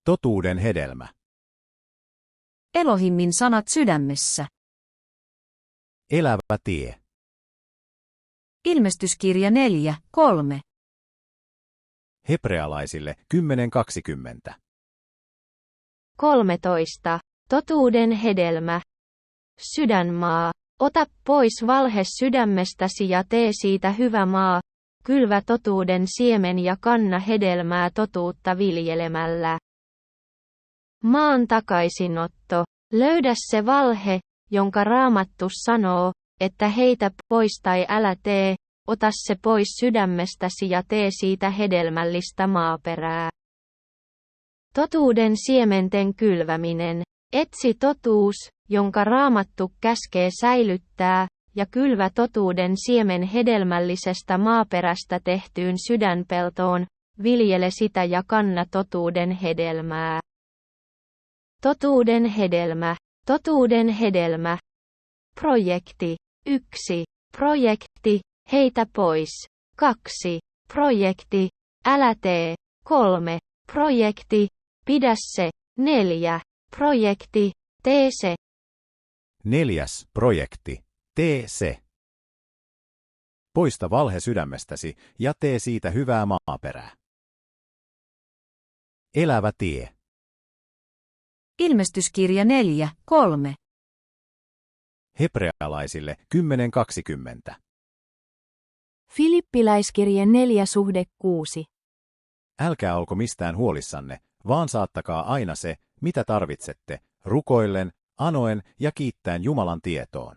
Totuuden hedelmä. Elohimin sanat sydämessä. Elävä tie. Ilmestyskirja 4:3. Hebrealaisille 10:20. 13. Totuuden hedelmä. Sydänmaa. Ota pois valhe sydämestäsi ja tee siitä hyvä maa. Kylvä totuuden siemen ja kanna hedelmää totuutta viljelemällä. Maan takaisinotto. Löydä se valhe, jonka Raamattu sanoo, että heitä pois tai älä tee, ota se pois sydämestäsi ja tee siitä hedelmällistä maaperää. Totuuden siementen kylväminen. Etsi totuus, jonka Raamattu käskee säilyttää, ja kylvä totuuden siemen hedelmällisestä maaperästä tehtyyn sydänpeltoon, viljele sitä ja kanna totuuden hedelmää. Totuuden hedelmä. Totuuden hedelmä. Projekti. 1. Projekti, heitä pois. 2. Projekti, älä tee. 3. Projekti, pidä se. 4. Projekti, tee se. 4. projekti. Tee se. Poista valhe sydämestäsi ja tee siitä hyvää maaperää. Elävä tie. Ilmestyskirja 4:3. Hebrealaisille 10:20. Filippiläiskirje 4:6. Älkää olko mistään huolissanne, vaan saattakaa aina se, mitä tarvitsette, rukoillen, anoen ja kiittäen Jumalan tietoon.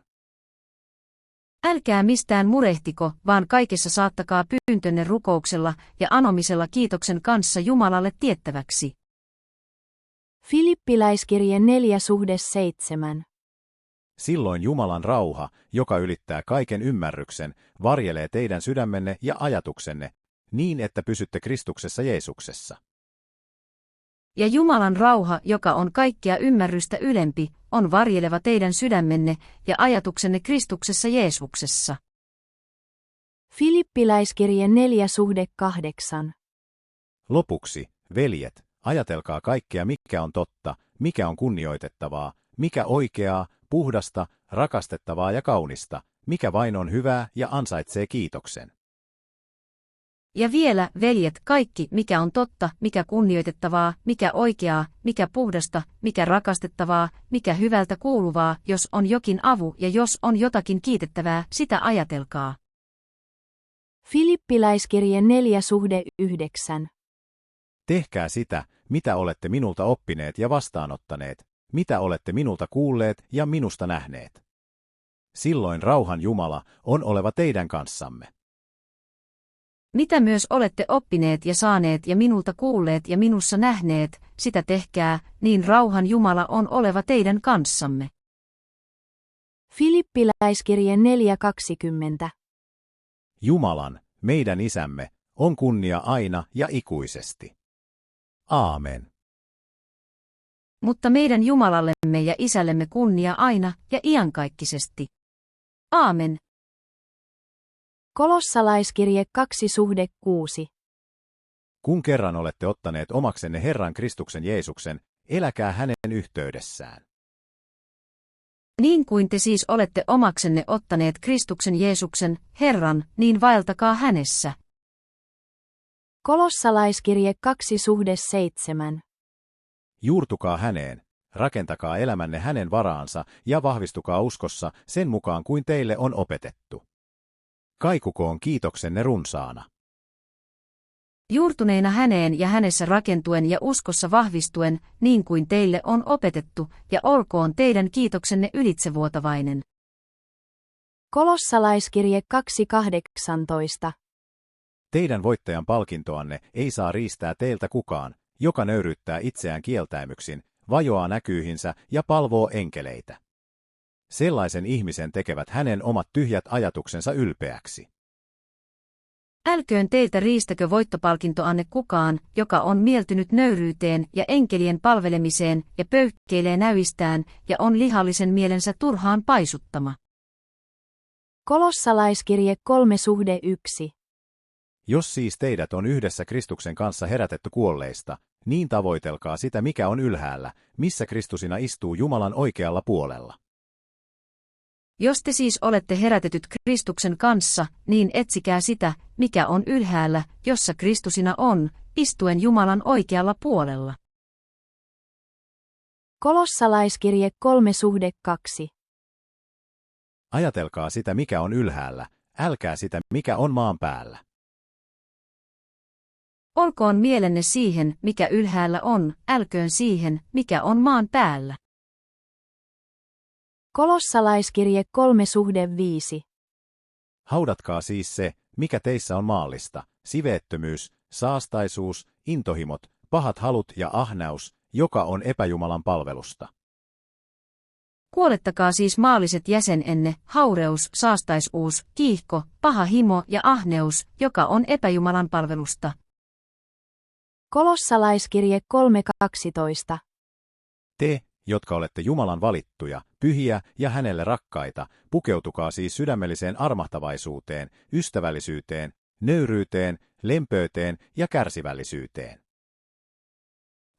Älkää mistään murehtiko, vaan kaikessa saattakaa pyyntönne rukouksella ja anomisella kiitoksen kanssa Jumalalle tiettäväksi. Filippiläiskirje 4:7. Silloin Jumalan rauha, joka ylittää kaiken ymmärryksen, varjelee teidän sydämenne ja ajatuksenne, niin että pysytte Kristuksessa Jeesuksessa. Ja Jumalan rauha, joka on kaikkea ymmärrystä ylempi, on varjeleva teidän sydämenne ja ajatuksenne Kristuksessa Jeesuksessa. Filippiläiskirje 4:8. Lopuksi, veljet, ajatelkaa kaikkea, mikä on totta, mikä on kunnioitettavaa, mikä oikeaa, puhdasta, rakastettavaa ja kaunista, mikä vain on hyvää ja ansaitsee kiitoksen. Ja vielä, veljet, kaikki, mikä on totta, mikä kunnioitettavaa, mikä oikeaa, mikä puhdasta, mikä rakastettavaa, mikä hyvältä kuuluvaa, jos on jokin avu ja jos on jotakin kiitettävää, sitä ajatelkaa. Filippiläiskirje 4:9. Tehkää sitä, mitä olette minulta oppineet ja vastaanottaneet, mitä olette minulta kuulleet ja minusta nähneet. Silloin rauhan Jumala on oleva teidän kanssamme. Mitä myös olette oppineet ja saaneet ja minulta kuulleet ja minussa nähneet, sitä tehkää, niin rauhan Jumala on oleva teidän kanssamme. Filippiläiskirje 4:20. Jumalan, meidän Isämme, on kunnia aina ja ikuisesti. Aamen. Mutta meidän Jumalallemme ja Isällemme kunnia aina ja iankaikkisesti. Aamen. Kolossalaiskirje 2:6. Kun kerran olette ottaneet omaksenne Herran Kristuksen Jeesuksen, eläkää hänen yhteydessään. Niin kuin te siis olette omaksenne ottaneet Kristuksen Jeesuksen, Herran, niin vaeltakaa hänessä. Kolossalaiskirje 2:7. Juurtukaa häneen, rakentakaa elämänne hänen varaansa ja vahvistukaa uskossa sen mukaan kuin teille on opetettu. Kaikukoon kiitoksenne runsaana. Juurtuneina häneen ja hänessä rakentuen ja uskossa vahvistuen, niin kuin teille on opetettu, ja olkoon teidän kiitoksenne ylitsevuotavainen. Kolossalaiskirje 2:18. Teidän voittajan palkintoanne ei saa riistää teiltä kukaan, joka nöyryyttää itseään kieltäymyksin, vajoaa näkyihinsä ja palvoo enkeleitä. Sellaisen ihmisen tekevät hänen omat tyhjät ajatuksensa ylpeäksi. Älköön teiltä riistäkö voittopalkintoanne kukaan, joka on mieltynyt nöyryyteen ja enkelien palvelemiseen ja pöyhkeilee näyistään ja on lihallisen mielensä turhaan paisuttama. Kolossalaiskirje 3:1. Jos siis teidät on yhdessä Kristuksen kanssa herätetty kuolleista, niin tavoitelkaa sitä, mikä on ylhäällä, missä Kristusina istuu Jumalan oikealla puolella. Jos te siis olette herätetyt Kristuksen kanssa, niin etsikää sitä, mikä on ylhäällä, jossa Kristusina on, istuen Jumalan oikealla puolella. Kolossalaiskirje 3:2. Ajatelkaa sitä, mikä on ylhäällä, älkää sitä, mikä on maan päällä. Olkoon mielenne siihen, mikä ylhäällä on, älköön siihen, mikä on maan päällä. Kolossalaiskirje 3:5. Haudatkaa siis se, mikä teissä on maallista, siveettömyys, saastaisuus, intohimot, pahat halut ja ahneus, joka on epäjumalan palvelusta. Kuolettakaa siis maalliset jäsenenne, haureus, saastaisuus, kiihko, paha himo ja ahneus, joka on epäjumalan palvelusta. Kolossalaiskirje 3:12. Te, jotka olette Jumalan valittuja, pyhiä ja hänelle rakkaita, pukeutukaa siis sydämelliseen armahtavaisuuteen, ystävällisyyteen, nöyryyteen, lempöyteen ja kärsivällisyyteen.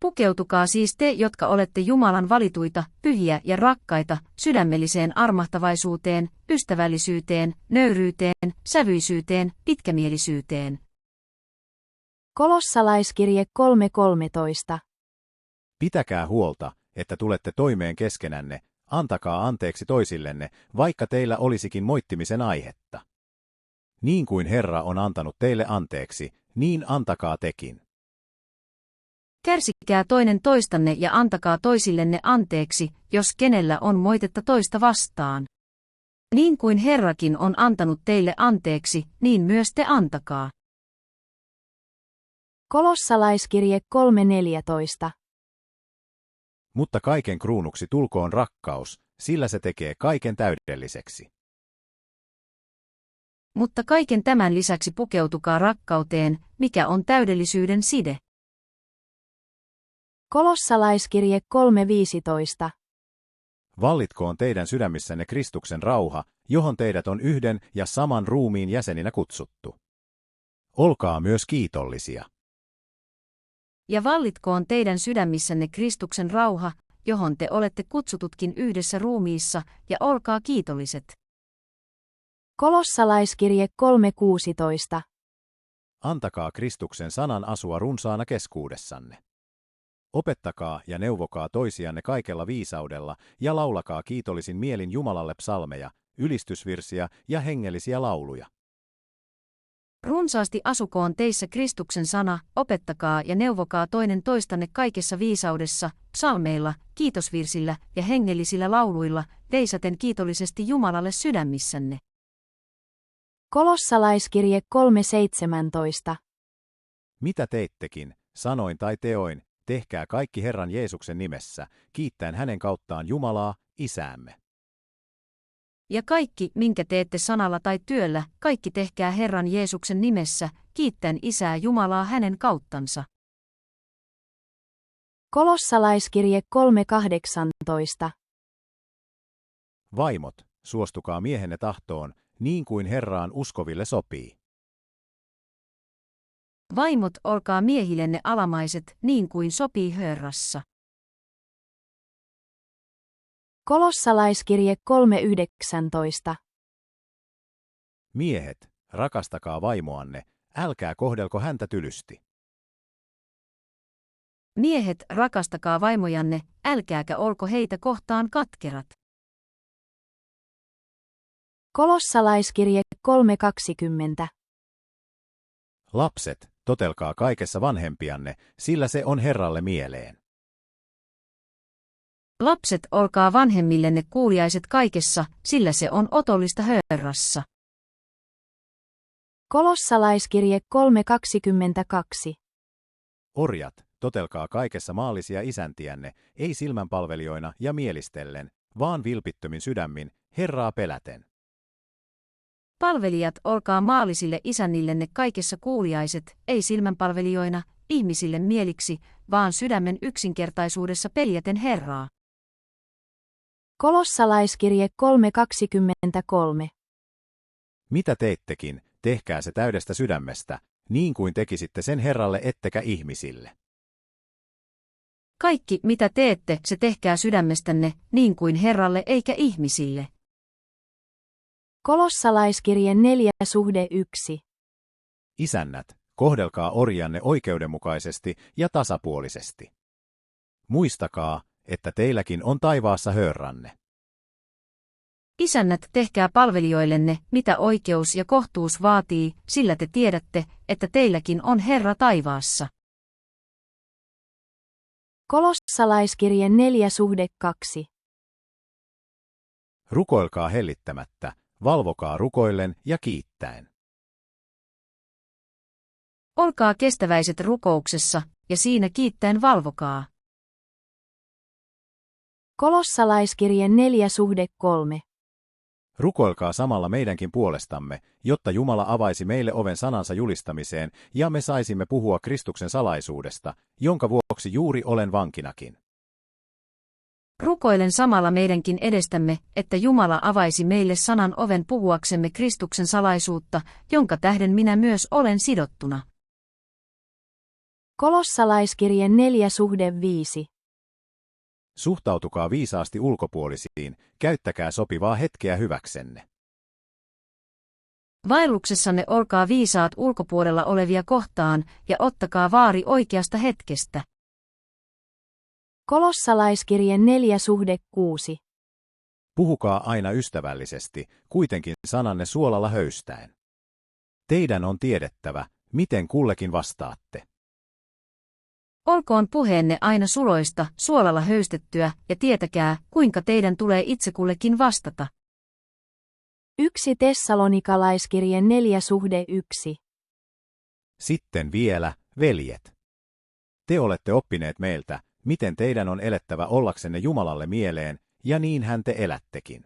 Pukeutukaa siis te, jotka olette Jumalan valituita, pyhiä ja rakkaita, sydämelliseen armahtavaisuuteen, ystävällisyyteen, nöyryyteen, sävyisyyteen, pitkämielisyyteen. Kolossalaiskirje 3:13. Pitäkää huolta, että tulette toimeen keskenänne, antakaa anteeksi toisillenne, vaikka teillä olisikin moittimisen aihetta. Niin kuin Herra on antanut teille anteeksi, niin antakaa tekin. Kärsikää toinen toistanne ja antakaa toisillenne anteeksi, jos kenellä on moitetta toista vastaan. Niin kuin Herrakin on antanut teille anteeksi, niin myös te antakaa. Kolossalaiskirje 3:14. Mutta kaiken kruunuksi tulkoon rakkaus, sillä se tekee kaiken täydelliseksi. Mutta kaiken tämän lisäksi pukeutukaa rakkauteen, mikä on täydellisyyden side. Kolossalaiskirje 3:15. Vallitkoon teidän sydämissänne Kristuksen rauha, johon teidät on yhden ja saman ruumiin jäseninä kutsuttu. Olkaa myös kiitollisia. Ja vallitkoon teidän sydämissänne Kristuksen rauha, johon te olette kutsututkin yhdessä ruumiissa, ja olkaa kiitolliset. Kolossalaiskirje 3:16. Antakaa Kristuksen sanan asua runsaana keskuudessanne. Opettakaa ja neuvokaa toisianne kaikella viisaudella ja laulakaa kiitollisin mielin Jumalalle psalmeja, ylistysvirsiä ja hengellisiä lauluja. Runsaasti asukoon teissä Kristuksen sana, opettakaa ja neuvokaa toinen toistanne kaikessa viisaudessa, psalmeilla, kiitosvirsillä ja hengellisillä lauluilla, veisaten kiitollisesti Jumalalle sydämissänne. Kolossalaiskirje 3:17. Mitä teittekin, sanoin tai teoin, tehkää kaikki Herran Jeesuksen nimessä, kiittäen hänen kauttaan Jumalaa, Isäämme. Ja kaikki, minkä teette sanalla tai työllä, kaikki tehkää Herran Jeesuksen nimessä, kiittäen Isää Jumalaa hänen kauttansa. Kolossalaiskirje 3:18. Vaimot, suostukaa miehenne tahtoon, niin kuin Herraan uskoville sopii. Vaimot, olkaa miehillenne alamaiset, niin kuin sopii Herrassa. Kolossalaiskirje 3:19. Miehet, rakastakaa vaimoanne, älkää kohdelko häntä tylysti. Miehet, rakastakaa vaimojanne, älkääkä olko heitä kohtaan katkerat. Kolossalaiskirje 3:20. Lapset, totelkaa kaikessa vanhempianne, sillä se on Herralle mieleen. Lapset, olkaa vanhemmillenne kuuliaiset kaikessa, sillä se on otollista Herrassa. Kolossalaiskirje 3:22. Orjat, totelkaa kaikessa maallisia isäntiänne, ei silmänpalvelijoina ja mielistellen, vaan vilpittömin sydämin, Herraa peläten. Palvelijat, olkaa maallisille isännillenne kaikessa kuuliaiset, ei silmänpalvelijoina, ihmisille mieliksi, vaan sydämen yksinkertaisuudessa peljäten Herraa. Kolossalaiskirje 3:23. Mitä teittekin, tehkää se täydestä sydämestä, niin kuin tekisitte sen Herralle ettekä ihmisille. Kaikki, mitä teette, se tehkää sydämestänne, niin kuin Herralle eikä ihmisille. Kolossalaiskirje 4:1. Isännät, kohdelkaa orjanne oikeudenmukaisesti ja tasapuolisesti. Muistakaa, että teilläkin on taivaassa Herranne. Isännät, tehkää palvelijoillenne, mitä oikeus ja kohtuus vaatii, sillä te tiedätte, että teilläkin on Herra taivaassa. Kolossalaiskirje 4:2. Rukoilkaa hellittämättä, valvokaa rukoillen ja kiittäen. Olkaa kestäväiset rukouksessa, ja siinä kiittäen valvokaa. Kolossalaiskirje 4:3. Rukoilkaa samalla meidänkin puolestamme, jotta Jumala avaisi meille oven sanansa julistamiseen ja me saisimme puhua Kristuksen salaisuudesta, jonka vuoksi juuri olen vankinakin. Rukoilen samalla meidänkin edestämme, että Jumala avaisi meille sanan oven puhuaksemme Kristuksen salaisuutta, jonka tähden minä myös olen sidottuna. Kolossalaiskirje 4:5. Suhtautukaa viisaasti ulkopuolisiin, käyttäkää sopivaa hetkeä hyväksenne. Vaelluksessanne olkaa viisaat ulkopuolella olevia kohtaan, ja ottakaa vaari oikeasta hetkestä. Kolossalaiskirje 4:6. Puhukaa aina ystävällisesti, kuitenkin sananne suolalla höystäen. Teidän on tiedettävä, miten kullekin vastaatte. Olkoon puheenne aina suloista, suolalla höystettyä, ja tietäkää, kuinka teidän tulee itse kullekin vastata. 1 Tessalonikkalaiskirje 4:1. Sitten vielä, veljet. Te olette oppineet meiltä, miten teidän on elettävä ollaksenne Jumalalle mieleen, ja niinhän te elättekin.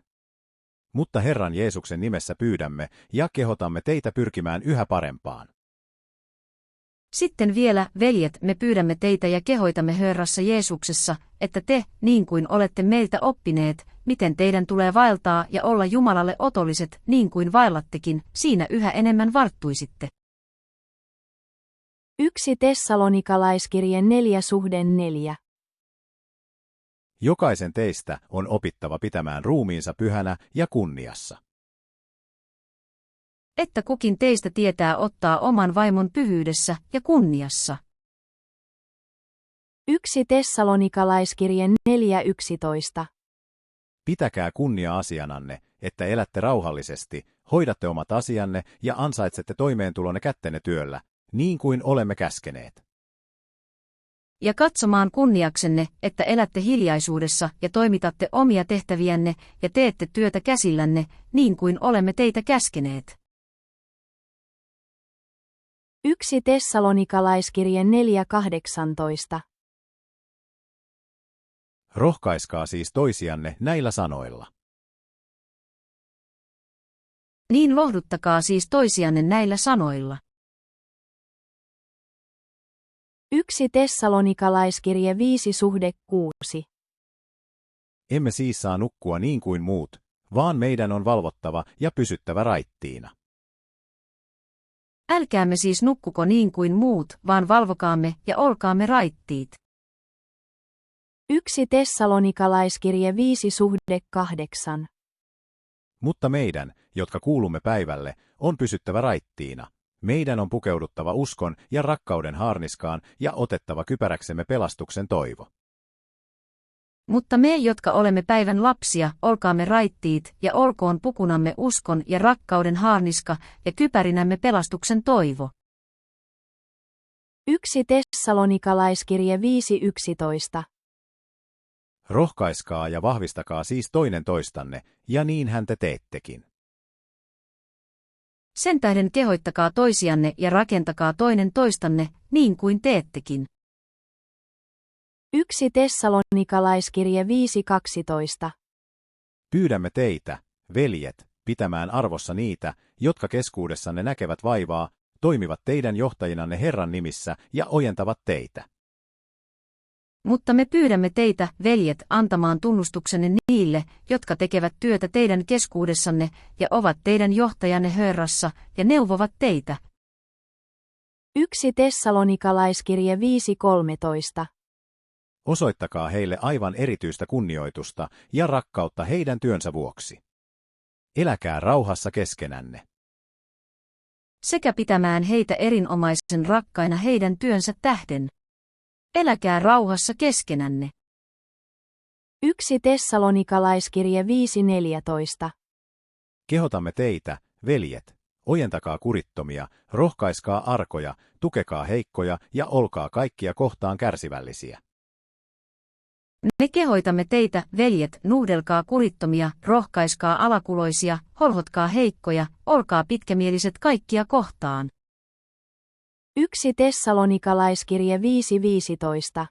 Mutta Herran Jeesuksen nimessä pyydämme ja kehotamme teitä pyrkimään yhä parempaan. Sitten vielä, veljet, me pyydämme teitä ja kehoitamme Herrassa Jeesuksessa, että te, niin kuin olette meiltä oppineet, miten teidän tulee vaeltaa ja olla Jumalalle otolliset, niin kuin vaellattekin, siinä yhä enemmän varttuisitte. 1 Tessalonikkalaiskirje 4:4. Jokaisen teistä on opittava pitämään ruumiinsa pyhänä ja kunniassa. Että kukin teistä tietää ottaa oman vaimon pyhyydessä ja kunniassa. 1 Tessalonikkalaiskirje 4:11. Pitäkää kunnia-asiananne, että elätte rauhallisesti, hoidatte omat asianne ja ansaitsette toimeentulonne kättenne työllä, niin kuin olemme käskeneet. Ja katsomaan kunniaksenne, että elätte hiljaisuudessa ja toimitatte omia tehtäviänne ja teette työtä käsillänne, niin kuin olemme teitä käskeneet. 1 Tessalonikkalaiskirje 4:18. Rohkaiskaa siis toisianne näillä sanoilla. Niin lohduttakaa siis toisianne näillä sanoilla. 1 Tessalonikkalaiskirje 5:6. Emme siis saa nukkua niin kuin muut, vaan meidän on valvottava ja pysyttävä raittiina. Älkäämme siis nukkuko niin kuin muut, vaan valvokaamme ja olkaamme raittiit. 1 Tessalonikkalaiskirje 5:8. Mutta meidän, jotka kuulumme päivälle, on pysyttävä raittiina. Meidän on pukeuduttava uskon ja rakkauden haarniskaan ja otettava kypäräksemme pelastuksen toivo. Mutta me, jotka olemme päivän lapsia, olkaamme raittiit ja olkoon pukunamme uskon ja rakkauden haarniska ja kypärinämme pelastuksen toivo. 1 Tessalonikkalaiskirje 5:11. Rohkaiskaa ja vahvistakaa siis toinen toistanne, ja niinhän te teettekin. Sen tähden kehoittakaa toisianne ja rakentakaa toinen toistanne, niin kuin teettekin. 1 Tessalonikkalaiskirje 5:12. Pyydämme teitä, veljet, pitämään arvossa niitä, jotka keskuudessanne näkevät vaivaa, toimivat teidän johtajinanne Herran nimissä ja ojentavat teitä. Mutta me pyydämme teitä, veljet, antamaan tunnustuksenne niille, jotka tekevät työtä teidän keskuudessanne ja ovat teidän johtajanne Herrassa ja neuvovat teitä. 1 Tessalonikalaiskirje 5:13. Osoittakaa heille aivan erityistä kunnioitusta ja rakkautta heidän työnsä vuoksi. Eläkää rauhassa keskenänne. Sekä pitämään heitä erinomaisen rakkaina heidän työnsä tähden. Eläkää rauhassa keskenänne. 1 Tessalonikalaiskirje 5:14. Kehotamme teitä, veljet, ojentakaa kurittomia, rohkaiskaa arkoja, tukekaa heikkoja ja olkaa kaikkia kohtaan kärsivällisiä. Me kehoitamme teitä, veljet, nuhdelkaa kurittomia, rohkaiskaa alakuloisia, holhotkaa heikkoja, olkaa pitkämieliset kaikkia kohtaan. 1 Tessalonikalaiskirje 5:15.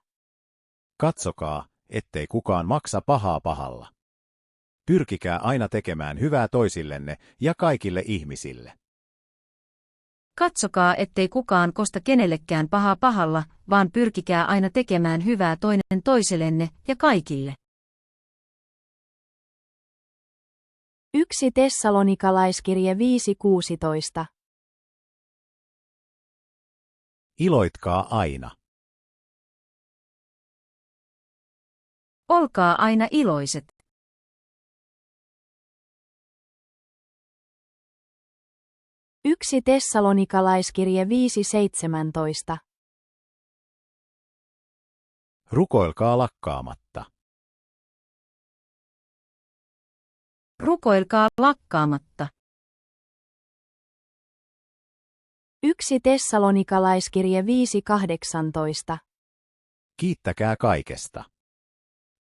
Katsokaa, ettei kukaan maksa pahaa pahalla. Pyrkikää aina tekemään hyvää toisillenne ja kaikille ihmisille. Katsokaa, ettei kukaan kosta kenellekään pahaa pahalla, vaan pyrkikää aina tekemään hyvää toinen toisellenne ja kaikille. 1 Tessalonikalaiskirje 5:16. Iloitkaa aina. Olkaa aina iloiset. 1 Tessalonikalaiskirje 5:17. Rukoilkaa lakkaamatta. Rukoilkaa lakkaamatta. 1 Tessalonikalaiskirje 5:18. Kiittäkää kaikesta.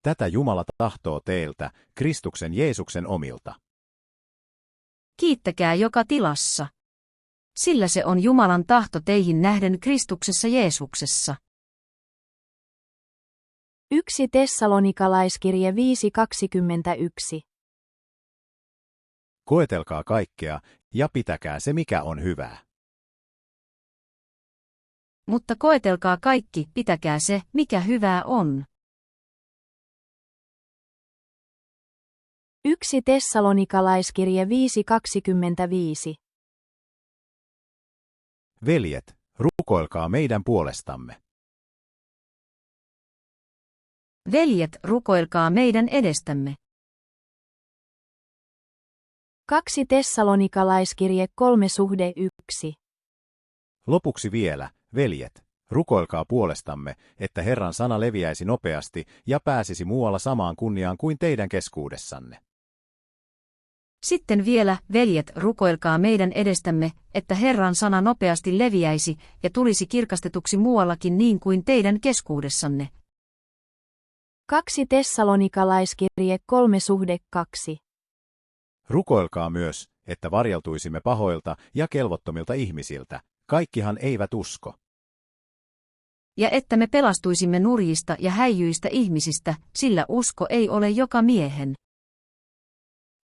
Tätä Jumala tahtoo teiltä, Kristuksen Jeesuksen omilta. Kiittäkää joka tilassa. Sillä se on Jumalan tahto teihin nähden Kristuksessa Jeesuksessa. 1 Tessalonikalaiskirje 5:21. Koetelkaa kaikkea ja pitäkää se mikä on hyvää. Mutta koetelkaa kaikki, pitäkää se, mikä hyvää on. 1 Tessalonikalaiskirje 5:25. Veljet, rukoilkaa meidän puolestamme. Veljet, rukoilkaa meidän edestämme. 2 Tessalonikalaiskirje 3:1. Lopuksi vielä, veljet, rukoilkaa puolestamme, että Herran sana leviäisi nopeasti ja pääsisi muualla samaan kunniaan kuin teidän keskuudessanne. Sitten vielä, veljet, rukoilkaa meidän edestämme, että Herran sana nopeasti leviäisi ja tulisi kirkastetuksi muuallakin niin kuin teidän keskuudessanne. 2 Tessalonikalaiskirje 3:2. Rukoilkaa myös, että varjeltuisimme pahoilta ja kelvottomilta ihmisiltä, kaikkihan eivät usko. Ja että me pelastuisimme nurjista ja häijyistä ihmisistä, sillä usko ei ole joka miehen.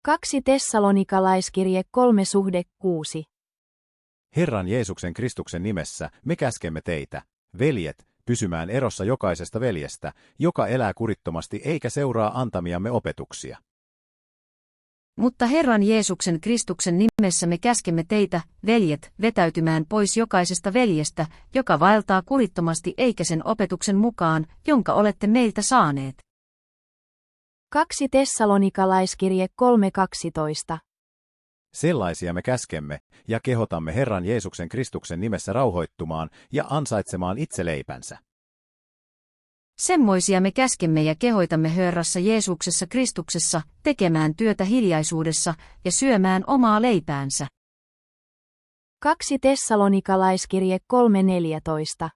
2 Tessalonikalaiskirje 3:6. Herran Jeesuksen Kristuksen nimessä me käskemme teitä, veljet, pysymään erossa jokaisesta veljestä, joka elää kurittomasti eikä seuraa antamiamme opetuksia. Mutta Herran Jeesuksen Kristuksen nimessä me käskemme teitä, veljet, vetäytymään pois jokaisesta veljestä, joka vaeltaa kurittomasti eikä sen opetuksen mukaan, jonka olette meiltä saaneet. 2 Tessalonikalaiskirje 3:12. Sellaisia me käskemme ja kehotamme Herran Jeesuksen Kristuksen nimessä rauhoittumaan ja ansaitsemaan itse leipänsä. Semmoisia me käskemme ja kehoitamme Herrassa Jeesuksessa Kristuksessa tekemään työtä hiljaisuudessa ja syömään omaa leipäänsä. 2 Tessalonikalaiskirje 3:14.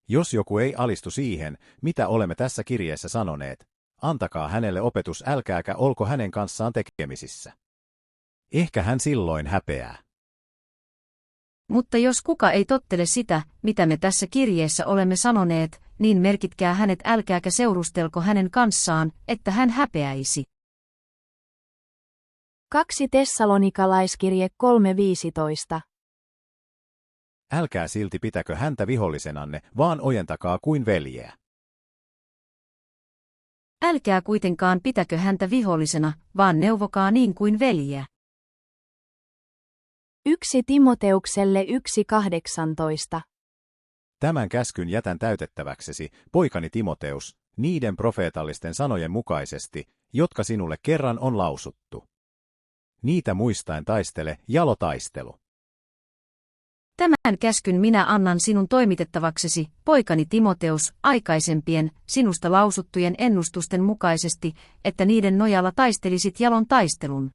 Jos joku ei alistu siihen, mitä olemme tässä kirjeessä sanoneet, antakaa hänelle opetus, älkääkä olko hänen kanssaan tekemisissä. Ehkä hän silloin häpeää. Mutta jos kuka ei tottele sitä, mitä me tässä kirjeessä olemme sanoneet, niin merkitkää hänet, älkääkä seurustelko hänen kanssaan, että hän häpeäisi. 2 Tessalonikalaiskirje 3:15. Älkää silti pitäkö häntä vihollisenanne, vaan ojentakaa kuin veljeä. Älkää kuitenkaan pitäkö häntä vihollisena, vaan neuvokaa niin kuin veljeä. 1 Timoteukselle 1:18. Tämän käskyn jätän täytettäväksesi, poikani Timoteus, niiden profeetallisten sanojen mukaisesti, jotka sinulle kerran on lausuttu. Niitä muistaen taistele, jalo taistelu. Tämän käskyn minä annan sinun toimitettavaksesi, poikani Timoteus, aikaisempien, sinusta lausuttujen ennustusten mukaisesti, että niiden nojalla taistelisit jalon taistelun.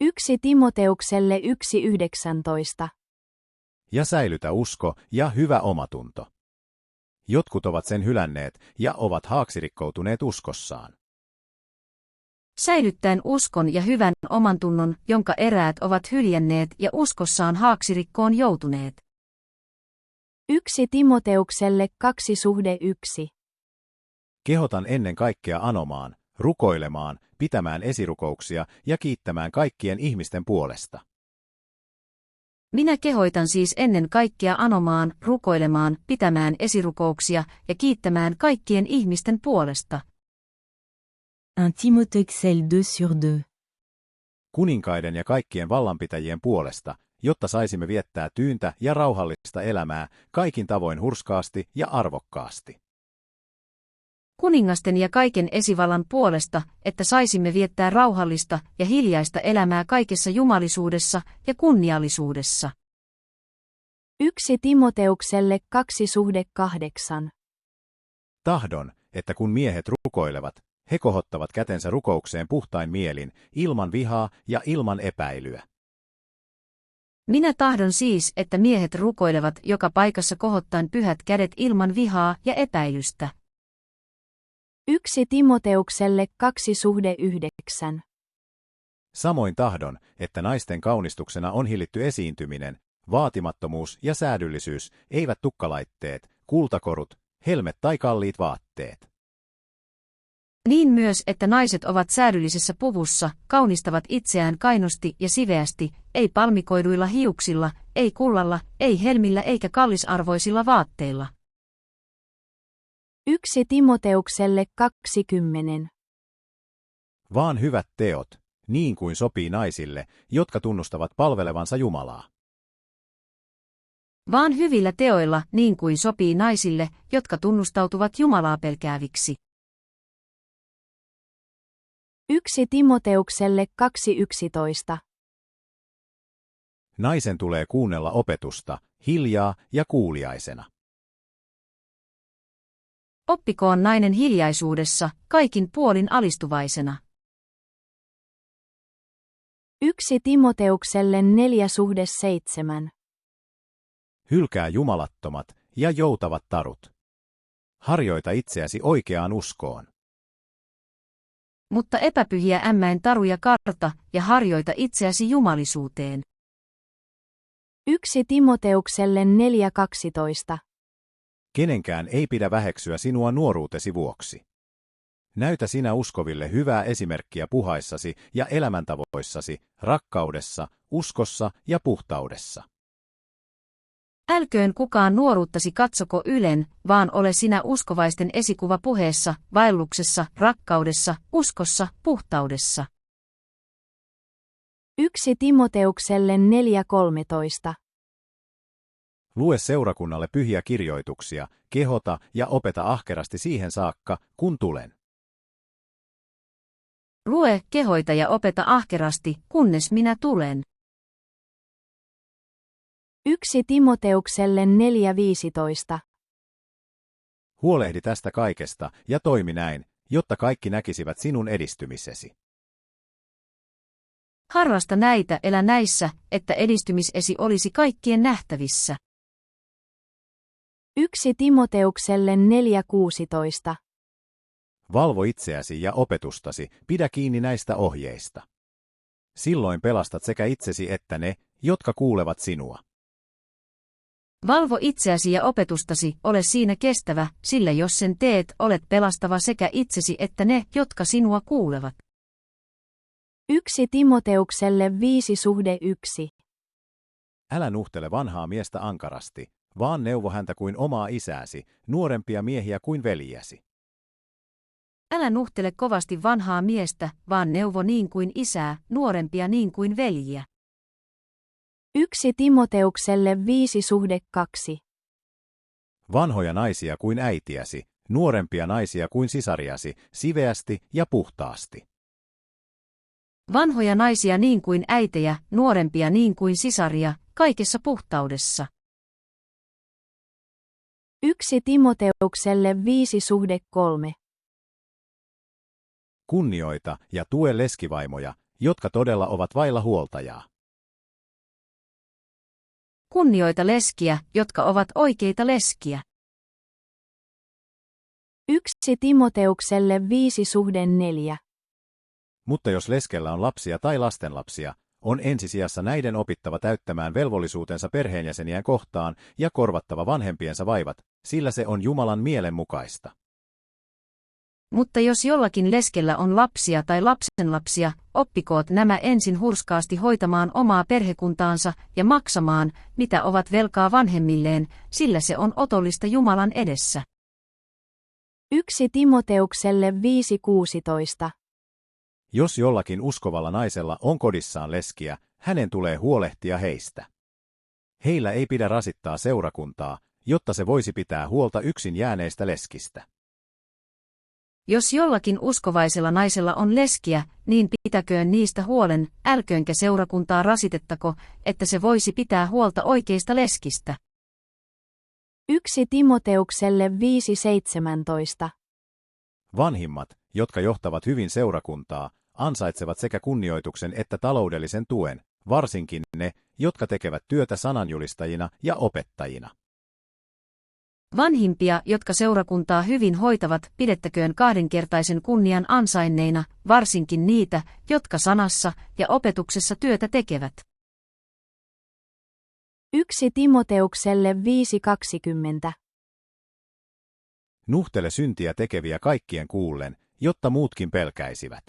1 Timoteukselle 1:19. Ja säilytä usko ja hyvä omatunto. Jotkut ovat sen hylänneet ja ovat haaksirikkoutuneet uskossaan. Säilyttäen uskon ja hyvän omantunnon, jonka eräät ovat hyljänneet ja uskossaan haaksirikkoon joutuneet. 1 Timoteukselle 2:1. Kehotan ennen kaikkea anomaan, rukoilemaan, pitämään esirukouksia ja kiittämään kaikkien ihmisten puolesta. Minä kehoitan siis ennen kaikkea anomaan, rukoilemaan, pitämään esirukouksia ja kiittämään kaikkien ihmisten puolesta. 1 Timothée 2:2. Kuninkaiden ja kaikkien vallanpitäjien puolesta, jotta saisimme viettää tyyntä ja rauhallista elämää kaikin tavoin hurskaasti ja arvokkaasti. Kuningasten ja kaiken esivallan puolesta, että saisimme viettää rauhallista ja hiljaista elämää kaikessa jumalisuudessa ja kunniallisuudessa. 1 Timoteukselle 2:8. Tahdon, että kun miehet rukoilevat, he kohottavat kätensä rukoukseen puhtain mielin, ilman vihaa ja ilman epäilyä. Minä tahdon siis, että miehet rukoilevat joka paikassa kohottaen pyhät kädet ilman vihaa ja epäilystä. 1 Timoteukselle 2:9. Samoin tahdon, että naisten kaunistuksena on hillitty esiintyminen, vaatimattomuus ja säädyllisyys, eivät tukkalaitteet, kultakorut, helmet tai kalliit vaatteet. Niin myös, että naiset ovat säädyllisessä puvussa, kaunistavat itseään kainosti ja siveästi, ei palmikoiduilla hiuksilla, ei kullalla, ei helmillä eikä kallisarvoisilla vaatteilla. 1 Timoteukselle 2:10. Vaan hyvät teot, niin kuin sopii naisille, jotka tunnustavat palvelevansa Jumalaa. Vaan hyvillä teoilla, niin kuin sopii naisille, jotka tunnustautuvat Jumalaa pelkääviksi. 1 Timoteukselle 2:11. Naisen tulee kuunnella opetusta, hiljaa ja kuuliaisena. Oppikoon nainen hiljaisuudessa, kaikin puolin alistuvaisena. 1 Timoteukselle 4:7. Hylkää jumalattomat ja joutavat tarut. Harjoita itseäsi oikeaan uskoon. Mutta epäpyhiä ämmäin taruja karta ja harjoita itseäsi jumalisuuteen. 1 Timoteukselle 4:12. Kenenkään ei pidä väheksyä sinua nuoruutesi vuoksi. Näytä sinä uskoville hyvää esimerkkiä puhaissasi ja elämäntavoissasi, rakkaudessa, uskossa ja puhtaudessa. Älköön kukaan nuoruuttasi katsoko ylen, vaan ole sinä uskovaisten esikuva puheessa, vaelluksessa, rakkaudessa, uskossa, puhtaudessa. 1 Timoteukselle 4:13. Lue seurakunnalle pyhiä kirjoituksia, kehota ja opeta ahkerasti siihen saakka, kun tulen. Lue, kehoita ja opeta ahkerasti, kunnes minä tulen. 1 Timoteukselle 4:15. Huolehdi tästä kaikesta ja toimi näin, jotta kaikki näkisivät sinun edistymisesi. Harrasta näitä, elä näissä, että edistymisesi olisi kaikkien nähtävissä. 1 Timoteukselle 4:16. Valvo itseäsi ja opetustasi, pidä kiinni näistä ohjeista. Silloin pelastat sekä itsesi että ne, jotka kuulevat sinua. Valvo itseäsi ja opetustasi, ole siinä kestävä, sillä jos sen teet, olet pelastava sekä itsesi että ne, jotka sinua kuulevat. 1 Timoteukselle 5:1. Älä nuhtele vanhaa miestä ankarasti, vaan neuvo häntä kuin omaa isääsi, nuorempia miehiä kuin veljiäsi. Älä nuhtele kovasti vanhaa miestä, vaan neuvo niin kuin isää, nuorempia niin kuin veljiä. 1 Timoteukselle 5:2. Vanhoja naisia kuin äitiäsi, nuorempia naisia kuin sisariasi, siveästi ja puhtaasti. Vanhoja naisia niin kuin äitejä, nuorempia niin kuin sisaria, kaikessa puhtaudessa. 1 Timoteukselle 5:3. Kunnioita ja tue leskivaimoja, jotka todella ovat vailla huoltajaa. Kunnioita leskiä, jotka ovat oikeita leskiä. 1 Timoteukselle 5:4. Mutta jos leskellä on lapsia tai lastenlapsia, on ensisijassa näiden opittava täyttämään velvollisuutensa perheenjäseniään kohtaan ja korvattava vanhempiensa vaivat, sillä se on Jumalan mielen mukaista. Mutta jos jollakin leskellä on lapsia tai lapsenlapsia, oppikoot nämä ensin hurskaasti hoitamaan omaa perhekuntaansa ja maksamaan, mitä ovat velkaa vanhemmilleen, sillä se on otollista Jumalan edessä. 1 Timoteukselle 5:16. Jos jollakin uskovalla naisella on kodissaan leskiä, hänen tulee huolehtia heistä. Heillä ei pidä rasittaa seurakuntaa, jotta se voisi pitää huolta yksin jääneistä leskistä. Jos jollakin uskovaisella naisella on leskiä, niin pitäköön niistä huolen, älköönkä seurakuntaa rasitettako, että se voisi pitää huolta oikeista leskistä. 1 Timoteukselle 5:17. Vanhimmat, jotka johtavat hyvin seurakuntaa, ansaitsevat sekä kunnioituksen että taloudellisen tuen, varsinkin ne, jotka tekevät työtä sananjulistajina ja opettajina. Vanhimpia, jotka seurakuntaa hyvin hoitavat, pidettäköön kahdenkertaisen kunnian ansainneina, varsinkin niitä, jotka sanassa ja opetuksessa työtä tekevät. 1 Timoteukselle 5:20. Nuhtele syntiä tekeviä kaikkien kuullen, jotta muutkin pelkäisivät.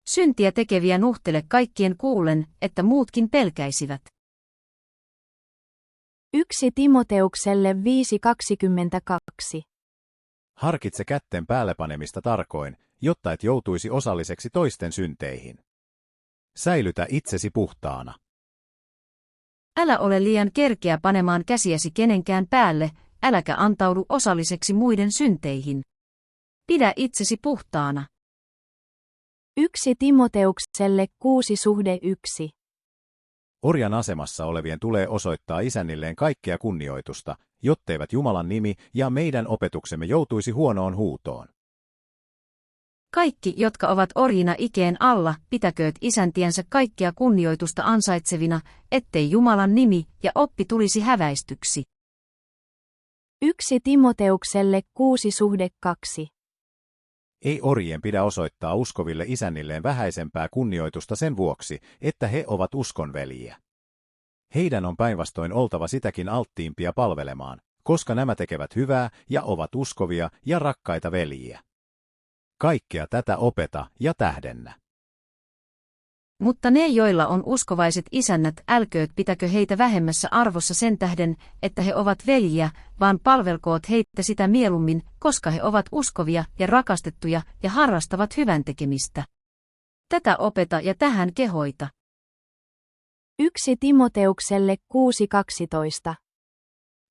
Syntiä tekeviä nuhtele kaikkien kuullen, että muutkin pelkäisivät. 1 Timoteukselle 5:22. Harkitse kätten päälle panemista tarkoin, jotta et joutuisi osalliseksi toisten synteihin. Säilytä itsesi puhtaana. Älä ole liian kerkeä panemaan käsiäsi kenenkään päälle, äläkä antaudu osalliseksi muiden synteihin. Pidä itsesi puhtaana. 1 Timoteukselle 6:1. Orjan asemassa olevien tulee osoittaa isännilleen kaikkea kunnioitusta, jotteivät Jumalan nimi ja meidän opetuksemme joutuisi huonoon huutoon. Kaikki, jotka ovat orjina ikeen alla, pitäkööt isäntiensä kaikkea kunnioitusta ansaitsevina, ettei Jumalan nimi ja oppi tulisi häväistyksi. 1 Timoteukselle 6:2. Ei orjien pidä osoittaa uskoville isännilleen vähäisempää kunnioitusta sen vuoksi, että he ovat uskonveljiä. Heidän on päinvastoin oltava sitäkin alttiimpia palvelemaan, koska nämä tekevät hyvää ja ovat uskovia ja rakkaita veljiä. Kaikkea tätä opeta ja tähdennä. Mutta ne, joilla on uskovaiset isännät, älkööt pitäkö heitä vähemmässä arvossa sen tähden, että he ovat veljiä, vaan palvelkoot heitä sitä mieluummin, koska he ovat uskovia ja rakastettuja ja harrastavat hyvän tekemistä. Tätä opeta ja tähän kehoita. 1 Timoteukselle 6:12.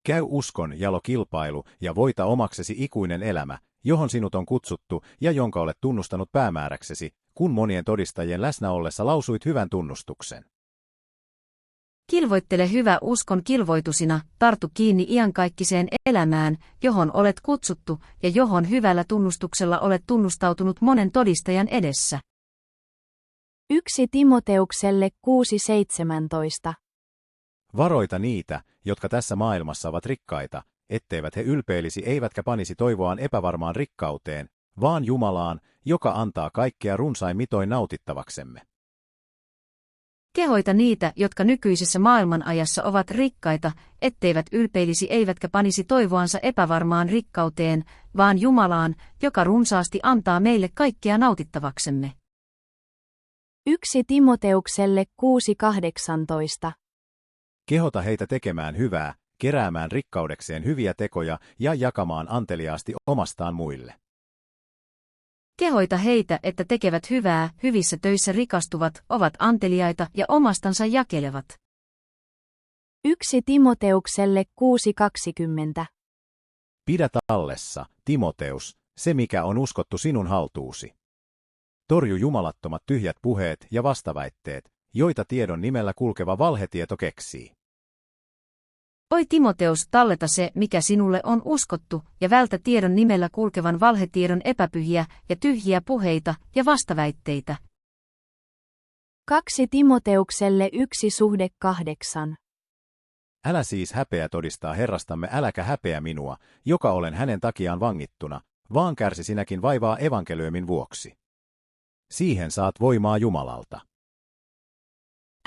Käy uskon jalo kilpailu ja voita omaksesi ikuinen elämä, johon sinut on kutsuttu ja jonka olet tunnustanut päämääräksesi, kun monien todistajien läsnä ollessa lausuit hyvän tunnustuksen. Kilvoittele hyvä uskon kilvoitusina, tartu kiinni iankaikkiseen elämään, johon olet kutsuttu ja johon hyvällä tunnustuksella olet tunnustautunut monen todistajan edessä. 1 Timoteukselle 6:17. Varoita niitä, jotka tässä maailmassa ovat rikkaita, etteivät he ylpeilisi eivätkä panisi toivoaan epävarmaan rikkauteen, vaan Jumalaan, joka antaa kaikkea runsain mitoin nautittavaksemme. Kehoita niitä, jotka nykyisessä maailmanajassa ovat rikkaita, etteivät ylpeilisi eivätkä panisi toivoansa epävarmaan rikkauteen, vaan Jumalaan, joka runsaasti antaa meille kaikkea nautittavaksemme. 1 Timoteukselle 6:18. Kehota heitä tekemään hyvää, keräämään rikkaudekseen hyviä tekoja ja jakamaan anteliaasti omastaan muille. Kehoita heitä, että tekevät hyvää, hyvissä töissä rikastuvat, ovat anteliaita ja omastansa jakelevat. 1 Timoteukselle 6:20. Pidä tallessa, Timoteus, se mikä on uskottu sinun haltuusi. Torju jumalattomat tyhjät puheet ja vastaväitteet, joita tiedon nimellä kulkeva valhetieto keksii. Oi Timoteus, talleta se, mikä sinulle on uskottu, ja vältä tiedon nimellä kulkevan valhetiedon epäpyhiä ja tyhjiä puheita ja vastaväitteitä. 2 Timoteukselle 1:8. Älä siis häpeä todistaa Herrastamme, äläkä häpeä minua, joka olen hänen takiaan vangittuna, vaan kärsi sinäkin vaivaa evankeliumin vuoksi. Siihen saat voimaa Jumalalta.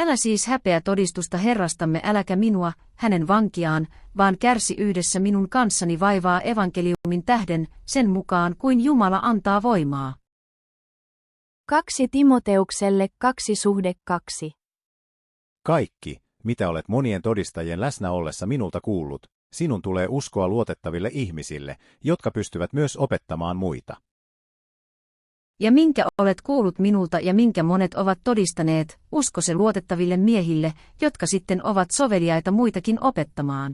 Älä siis häpeä todistusta Herrastamme, äläkä minua, hänen vankiaan, vaan kärsi yhdessä minun kanssani vaivaa evankeliumin tähden, sen mukaan kuin Jumala antaa voimaa. 2 Timoteukselle 2:2. Kaikki, mitä olet monien todistajien läsnä ollessa minulta kuullut, sinun tulee uskoa luotettaville ihmisille, jotka pystyvät myös opettamaan muita. Ja minkä olet kuullut minulta ja minkä monet ovat todistaneet, usko se luotettaville miehille, jotka sitten ovat soveliaita muitakin opettamaan.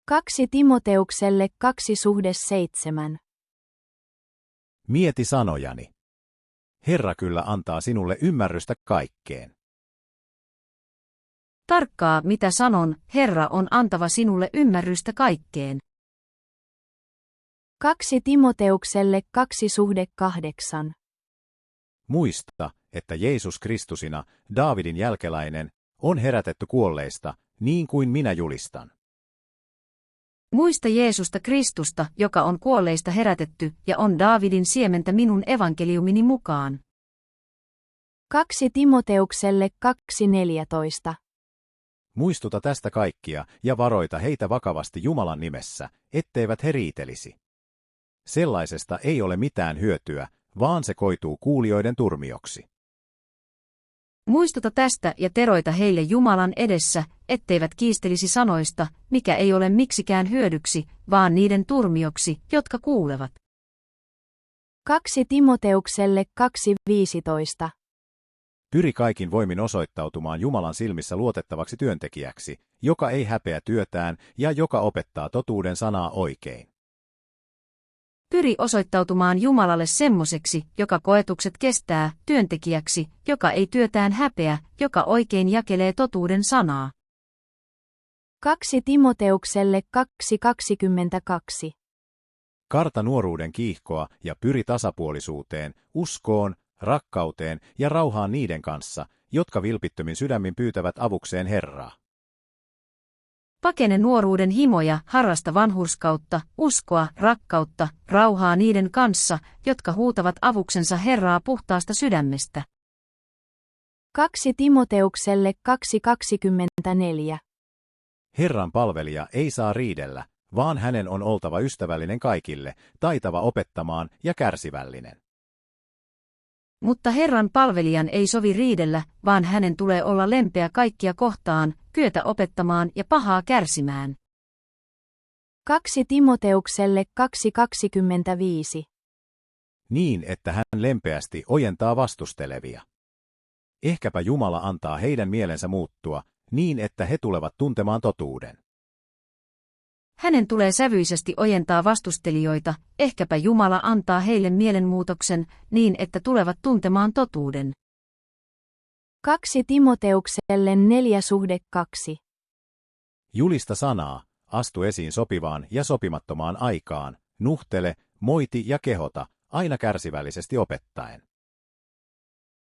2 Timoteukselle 2:7. Mieti sanojani. Herra kyllä antaa sinulle ymmärrystä kaikkeen. Tarkkaa, mitä sanon, Herra on antava sinulle ymmärrystä kaikkeen. 2 Timoteukselle 2:8. Muista, että Jeesus Kristusina, Daavidin jälkeläinen, on herätetty kuolleista, niin kuin minä julistan. Muista Jeesusta Kristusta, joka on kuolleista herätetty ja on Daavidin siementä minun evankeliumini mukaan. 2 Timoteukselle 2:14. Muistuta tästä kaikkia ja varoita heitä vakavasti Jumalan nimessä, etteivät he riitelisi. Sellaisesta ei ole mitään hyötyä, vaan se koituu kuulijoiden turmioksi. Muistuta tästä ja teroita heille Jumalan edessä, etteivät kiistelisi sanoista, mikä ei ole miksikään hyödyksi, vaan niiden turmioksi, jotka kuulevat. 2 Timoteukselle 2:15. Pyri kaikin voimin osoittautumaan Jumalan silmissä luotettavaksi työntekijäksi, joka ei häpeä työtään ja joka opettaa totuuden sanaa oikein. Pyri osoittautumaan Jumalalle semmoiseksi, joka koetukset kestää, työntekijäksi, joka ei työtään häpeä, joka oikein jakelee totuuden sanaa. 2 Timoteukselle 2:22. Karta nuoruuden kiihkoa ja pyri tasapuolisuuteen, uskoon, rakkauteen ja rauhaan niiden kanssa, jotka vilpittömin sydämin pyytävät avukseen Herraa. Pakene nuoruuden himoja, harrasta vanhurskautta, uskoa, rakkautta, rauhaa niiden kanssa, jotka huutavat avuksensa Herraa puhtaasta sydämestä. 2 Timoteukselle 2:24. Herran palvelija ei saa riidellä, vaan hänen on oltava ystävällinen kaikille, taitava opettamaan ja kärsivällinen. Mutta Herran palvelijan ei sovi riidellä, vaan hänen tulee olla lempeä kaikkia kohtaan, kyetä opettamaan ja pahaa kärsimään. 2 Timoteukselle 2:25. Niin, että hän lempeästi ojentaa vastustelevia. Ehkäpä Jumala antaa heidän mielensä muuttua, niin että he tulevat tuntemaan totuuden. Hänen tulee sävyisesti ojentaa vastustelijoita, ehkäpä Jumala antaa heille mielenmuutoksen, niin että tulevat tuntemaan totuuden. 2 Timoteukselle 4:2. Julista sanaa, astu esiin sopivaan ja sopimattomaan aikaan, nuhtele, moiti ja kehota, aina kärsivällisesti opettaen.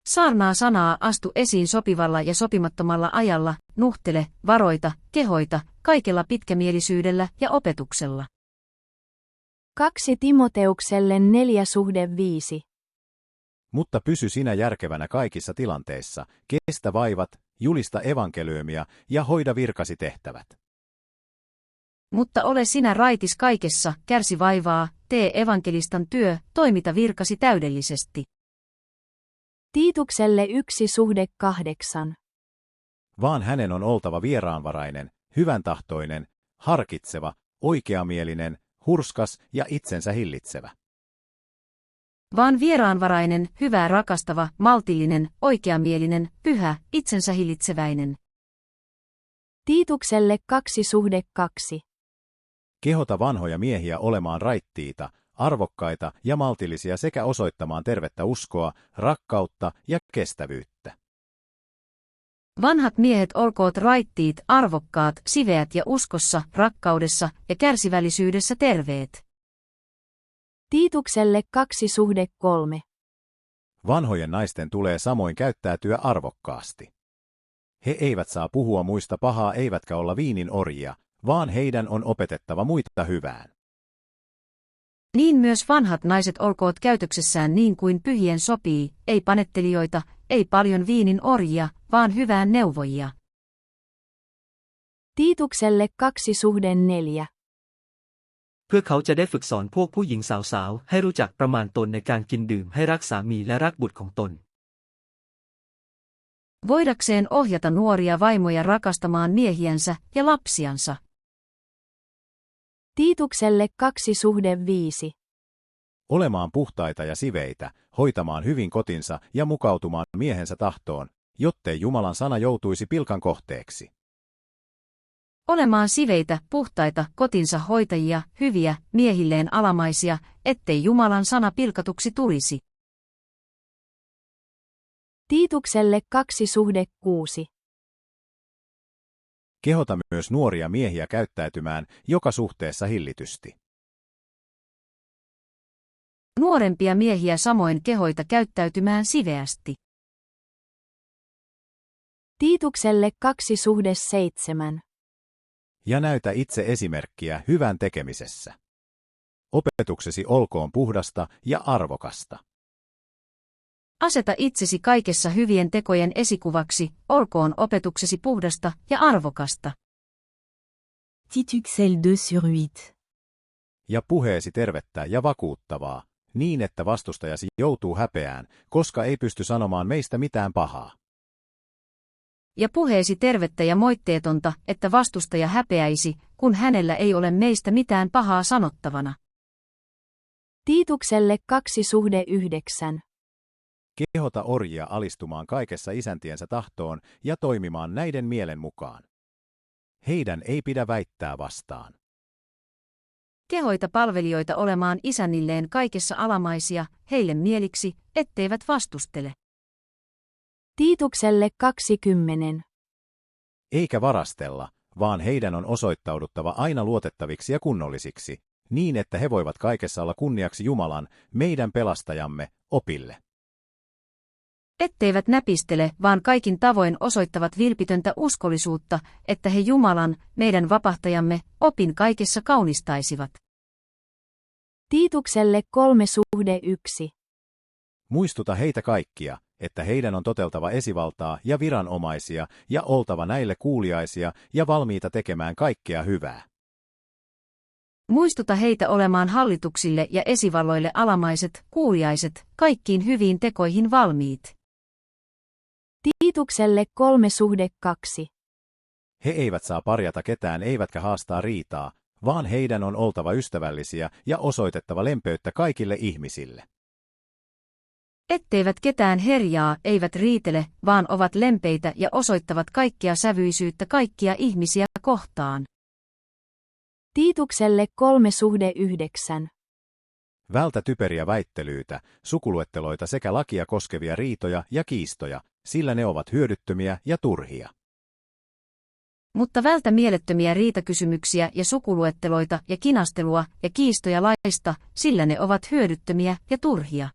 Saarnaa sanaa, astu esiin sopivalla ja sopimattomalla ajalla, nuhtele, varoita, kehoita, kaikella pitkämielisyydellä ja opetuksella. 2 Timoteukselle 4:5. Mutta pysy sinä järkevänä kaikissa tilanteissa, kestä vaivat, julista evankeliumia ja hoida virkasi tehtävät. Mutta ole sinä raitis kaikessa, kärsi vaivaa, tee evankelistan työ, toimita virkasi täydellisesti. Tiitukselle 1:8. Vaan hänen on oltava vieraanvarainen, hyväntahtoinen, harkitseva, oikeamielinen, hurskas ja itsensä hillitsevä. vaan vieraanvarainen, hyvää rakastava, maltillinen, oikeamielinen, pyhä, itsensä hillitseväinen. Tiitukselle 2:2. Kehota vanhoja miehiä olemaan raittiita, arvokkaita ja maltillisia sekä osoittamaan tervettä uskoa, rakkautta ja kestävyyttä. Vanhat miehet olkoot raittiit, arvokkaat, siveät ja uskossa, rakkaudessa ja kärsivällisyydessä terveet. Tiitukselle 2:3. Vanhojen naisten tulee samoin käyttäytyä arvokkaasti. He eivät saa puhua muista pahaa eivätkä olla viinin orjia, vaan heidän on opetettava muita hyvään. Niin myös vanhat naiset olkoot käytöksessään niin kuin pyhien sopii, ei panettelijoita, ei paljon viinin orjia, vaan hyvään neuvojia. Tiitukselle 2:4. เพื่อเขาจะได้ฝึกสอนพวกผู้หญิงสาวๆให้รู้จักประมาณตนในการกินดื่มให้รักสามีและรักบุตรของตน Voidakseen ohjata nuoria vaimoja rakastamaan miehiänsä ja lapsiansa. Tiitukselle 2:5. Olemaan puhtaita ja siveitä, hoitamaan hyvin kotinsa ja mukautumaan miehensä tahtoon, jottei Jumalan sana joutuisi pilkan kohteeksi. Olemaan siveitä, puhtaita, kotinsa hoitajia, hyviä, miehilleen alamaisia, ettei Jumalan sana pilkatuksi tulisi. Tiitukselle 2:6. Kehota myös nuoria miehiä käyttäytymään joka suhteessa hillitysti. Nuorempia miehiä samoin kehoita käyttäytymään siveästi. Tiitukselle 2:7. Ja näytä itse esimerkkiä hyvän tekemisessä. Opetuksesi olkoon puhdasta ja arvokasta. Aseta itsesi kaikessa hyvien tekojen esikuvaksi, olkoon opetuksesi puhdasta ja arvokasta. Tituxelle 2/8. Ja puheesi tervettä ja vakuuttavaa, niin että vastustajasi joutuu häpeään, koska ei pysty sanomaan meistä mitään pahaa. Ja puheesi tervettä ja moitteetonta, että vastustaja häpeäisi, kun hänellä ei ole meistä mitään pahaa sanottavana. Tiitukselle 2:9. Kehota orjia alistumaan kaikessa isäntiensä tahtoon ja toimimaan näiden mielen mukaan. Heidän ei pidä väittää vastaan. Kehoita palvelijoita olemaan isännilleen kaikessa alamaisia, heille mieliksi, etteivät vastustele. Tiitukselle 20. Eikä varastella, vaan heidän on osoittauduttava aina luotettaviksi ja kunnollisiksi, niin että he voivat kaikessa olla kunniaksi Jumalan, meidän pelastajamme, opille. Etteivät näpistele, vaan kaikin tavoin osoittavat vilpitöntä uskollisuutta, että he Jumalan, meidän vapahtajamme, opin kaikessa kaunistaisivat. Tiitukselle 3:1. Muistuta heitä kaikkia, että heidän on toteltava esivaltaa ja viranomaisia ja oltava näille kuuliaisia ja valmiita tekemään kaikkea hyvää. Muistuta heitä olemaan hallituksille ja esivalloille alamaiset, kuuliaiset, kaikkiin hyviin tekoihin valmiit. Tiitukselle 3:2. He eivät saa parjata ketään eivätkä haastaa riitaa, vaan heidän on oltava ystävällisiä ja osoitettava lempeyttä kaikille ihmisille. Etteivät ketään herjaa, eivät riitele, vaan ovat lempeitä ja osoittavat kaikkea sävyisyyttä kaikkia ihmisiä kohtaan. Tiitukselle 3:9. Vältä typeriä väittelyitä, sukuluetteloita sekä lakia koskevia riitoja ja kiistoja, sillä ne ovat hyödyttömiä ja turhia. Mutta vältä mielettömiä riitakysymyksiä ja sukuluetteloita ja kinastelua ja kiistoja laista, sillä ne ovat hyödyttömiä ja turhia.